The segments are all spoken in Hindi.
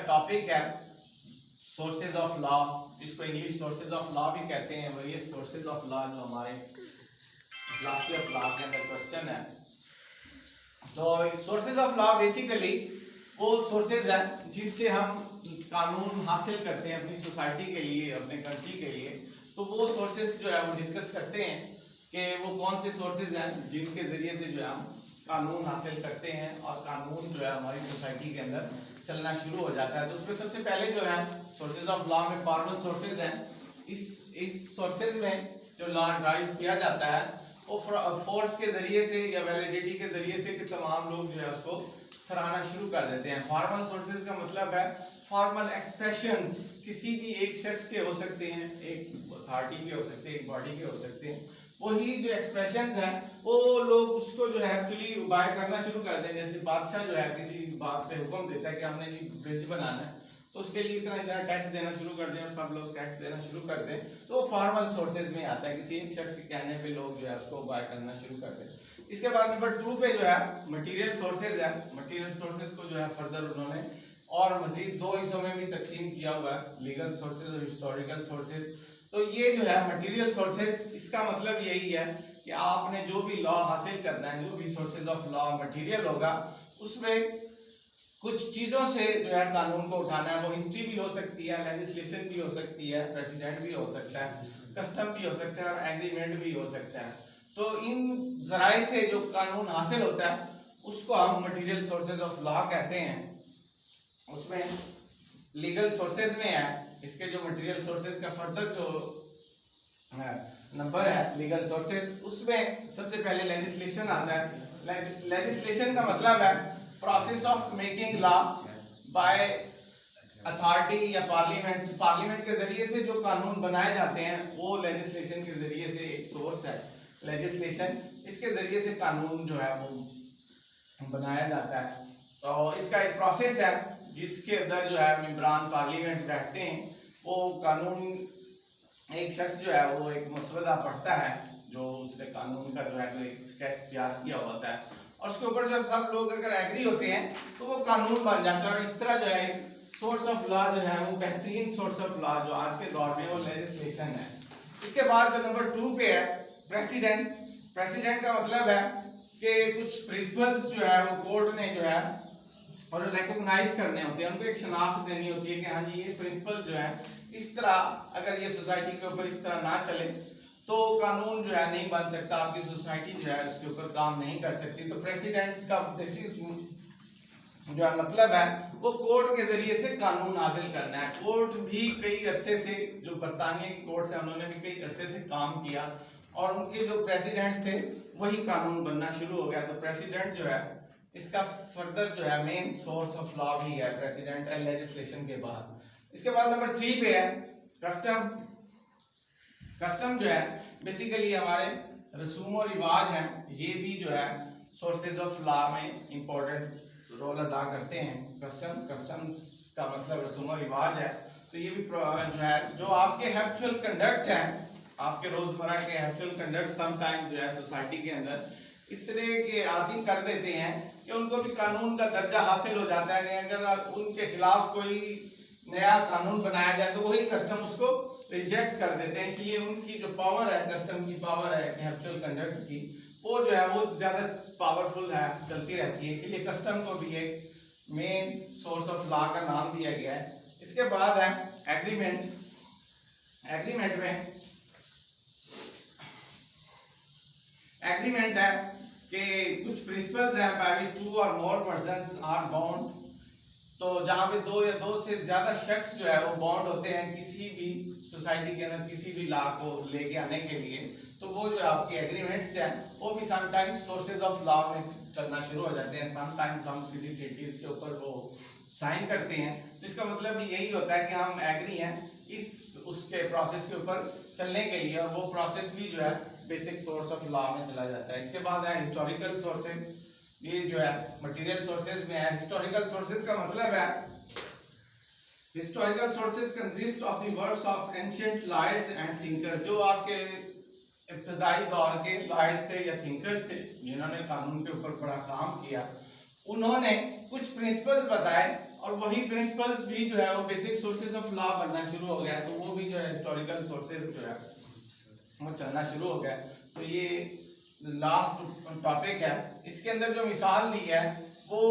टॉपिक है सोर्सेज ऑफ लॉ, जिसको इंग्लिश सोर्सेज ऑफ लॉ भी कहते हैं। वो ये सोर्सेज ऑफ लॉ जो हमारे फिलॉसफी ऑफ लॉ के अंदर क्वेश्चन है। तो सोर्सेज ऑफ लॉ बेसिकली वो सोर्सेज हैं जिनसे हम कानून हासिल करते हैं अपनी सोसाइटी के लिए, अपने कंट्री के लिए। तो वो सोर्सेज जो है वो डिस्कस करते हैं कि वो कौन से सोर्सेज हैं जिनके ज़रिए से जो है हम कानून हासिल करते हैं और कानून जो है हमारी सोसाइटी के अंदर चलना शुरू हो जाता है। तो उसमें सबसे पहले जो है सोर्सेज ऑफ लॉ में फॉर्मल सोर्सेज हैं। इस सोर्सेज में जो लॉ ड्राइव किया जाता है वो फोर्स के ज़रिए से या वैलिडिटी के ज़रिए से कि तमाम लोग जो है उसको सराहना शुरू कर देते हैं। फॉर्मल सोर्सेज का मतलब है फॉर्मल एक्सप्रेशंस, किसी भी एक शख्स के हो सकते हैं, एक अथॉरिटी के हो सकते हैं, एक बॉडी के हो सकते हैं। वही जो एक्सप्रेशंस हैं वो लोग उसको जो है एक्चुअली बाय करना शुरू कर दें। जैसे बादशाह जो है किसी बात पे हुक्म देता है कि हमने जी ब्रिज बनाना है, तो उसके लिए इतना इतना टैक्स देना शुरू कर दें और सब लोग टैक्स देना शुरू कर दें, तो वो फॉर्मल सोर्सेज में आता है। किसी एक शख्स के कहने पे लोग जो है उसको बाय करना शुरू कर दें। इसके बाद नंबर 2 पे जो है मटेरियल सोर्सेज है। मटेरियल सोर्सेज को जो है फर्दर उन्होंने और मजीद 2 हिस्सों में भी तकसीम किया हुआ है, लीगल सोर्सेज और हिस्टोरिकल सोर्सेज। तो ये जो है मटेरियल सोर्सेज, इसका मतलब यही है कि आपने जो भी लॉ हासिल करना है, जो भी सोर्सेज ऑफ लॉ मटेरियल होगा, उसमें कुछ चीज़ों से जो है कानून को उठाना है। वो हिस्ट्री भी हो सकती है, लेजिस्लेशन भी हो सकती है, प्रेसिडेंट भी हो सकता है, कस्टम भी हो सकता है और एग्रीमेंट भी हो सकता है। तो इन जराए से जो कानून हासिल होता है उसको हम मटेरियल सोर्सेज ऑफ लॉ कहते हैं। उसमें लीगल सोर्सेज में है, इसके जो मटेरियल सोर्सेज का फर्दर जो नंबर है लीगल सोर्सेज, उसमें सबसे पहले लेजिस्लेशन आता है। लेजिस्लेशन का मतलब है process of making law by authority या पार्लियामेंट। पार्लियामेंट के जरिए से जो कानून बनाए जाते हैं वो लेजिस्लेशन के जरिए से एक सोर्स है लेजिस्लेशन। इसके जरिए से कानून जो है वो बनाया जाता है। तो इसका एक प्रोसेस है जिसके अंदर जो है मेंबरान पार्लियामेंट बैठते हैं। वो कानून, एक शख्स जो है वो एक मसवदा पढ़ता है जो उसने कानून का जो है कोई स्केच तैयार किया होता है, और उसके ऊपर जो सब लोग अगर एग्री होते हैं तो वो कानून बन जाता है। और इस तरह जो है सोर्स ऑफ लॉ जो है वो बेहतरीन सोर्स ऑफ लॉ जो आज के दौर में वो लेजिस्लेशन है। इसके बाद जो नंबर 2 पे है प्रेसिडेंट। प्रेसिडेंट का मतलब है कि कुछ प्रिंसिपल्स जो है वो कोर्ट ने जो है और रिकॉग्नाइज करने होते हैं, उनको एक शनाख्त देनी होती है कि हाँ जी ये प्रिंसिपल जो है इस तरह अगर ये सोसाइटी के ऊपर इस तरह ना चले तो कानून जो है नहीं बन सकता, आपकी सोसाइटी जो है उसके ऊपर काम नहीं कर सकती। तो प्रेसिडेंट का जो है मतलब है वो कोर्ट के जरिए से कानून हासिल करना है। कोर्ट भी कई अरसे से, जो बरतानिया की कोर्ट है उन्होंने भी कई अरसे से काम किया और उनके जो प्रेसिडेंट थे वही कानून बनना शुरू हो गया। तो प्रेसिडेंट जो है इसका फर्दर जो है मेन सोर्स ऑफ लॉ भी है प्रेसिडेंट लेजिस्लेशन के बाद। इसके बाद नंबर 3 पे है कस्टम। कस्टम जो है बेसिकली हमारे रसूम और रिवाज हैं, ये भी जो है सोर्सेज ऑफ लॉ में इंपॉर्टेंट रोल अदा करते हैं। कस्टम्स का मतलब रसूम और रिवाज है। तो ये भी जो है जो आपके हैबिचुअल कंडक्ट हैं, आपके रोजमर्रा के हैबिचुअल कंडक्ट समटाइम जो है सोसाइटी के अंदर इतने के आदी कर देते हैं कि उनको भी कानून का दर्जा हासिल हो जाता है कि अगर उनके खिलाफ कोई नया कानून बनाया जाए तो वही कस्टम उसको रिजेक्ट कर देते हैं। इसलिए उनकी जो पावर है, कस्टम की पावर है हैबिचुअल कंडक्ट की, वो जो है वो ज्यादा पावरफुल है, चलती रहती है। इसीलिए कस्टम को भी एक मेन सोर्स ऑफ लॉ का नाम दिया गया है। इसके बाद है एग्रीमेंट। एग्रीमेंट में एग्रीमेंट है कि कुछ प्रिंसिपल्स हैं बाय व्हिच 2 और मोर पर्संस आर बाउंड। तो जहां पे 2 या 2 से ज्यादा शख्स जो है वो बॉन्ड होते हैं किसी भी सोसाइटी के अंदर किसी भी लॉ को लेके आने के लिए, तो वो जो आपके एग्रीमेंट्स हैं वो भी समटाइम्स सोर्सेज ऑफ लॉ में चलना शुरू हो जाते हैं। समटाइम्स हम किसी ट्रीटीज के ऊपर वो साइन करते हैं, तो इसका मतलब भी यही होता है कि हम एग्री हैं इस उसके प्रोसेस के ऊपर चलने के लिए, और वो प्रोसेस भी जो है बेसिक सोर्स ऑफ लॉ में चला जाता है। इसके बाद है हिस्टोरिकल सोर्सेज। ये जो है मटेरियल सोर्सेज में है। हिस्टोरिकल सोर्सेज का मतलब है historical sources consist of the works of ancient lawyers and thinkers. जो आपके इब्तदाई दौर के लॉयर्स थे या थिंकर्स थे जिन्होंने कानून के ऊपर बड़ा काम किया, उन्होंने कुछ प्रिंसिपल्स बताए और वही प्रिंसिपल्स भी जो है वो बेसिक सोर्सेज ऑफ लॉ बनना शुरू हो गया, तो वो भी जो है हिस्टोरिकल सोर्सेज जो है वो चलना शुरू हो गया। तो ये लास्ट टॉपिक है। इसके अंदर जो मिसाल दी है वो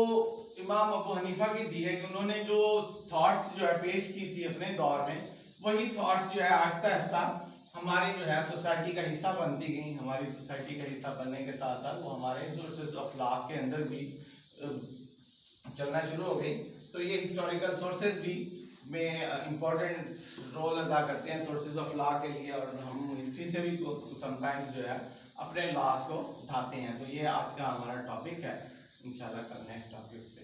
इमाम अबू हनीफा की दी है कि उन्होंने जो थॉट्स जो है पेश की थी अपने दौर में, वही थॉट्स जो है आहिस्ता आहिस्ता हमारी जो है सोसाइटी का हिस्सा बनती गई। हमारी सोसाइटी का हिस्सा बनने के साथ साथ वो हमारे सोर्सेज ऑफ लॉ के अंदर भी चलना शुरू हो गई। तो ये हिस्टोरिकल सोर्सेज भी में इम्पोर्टेंट रोल अदा करते हैं सोर्सेज ऑफ लॉ के लिए, और हम हिस्ट्री से भी समटाइम्स जो है अपने लॉज को उठाते हैं। तो ये आज का हमारा टॉपिक है। इंशाल्लाह कल नेक्स्ट टॉपिक पे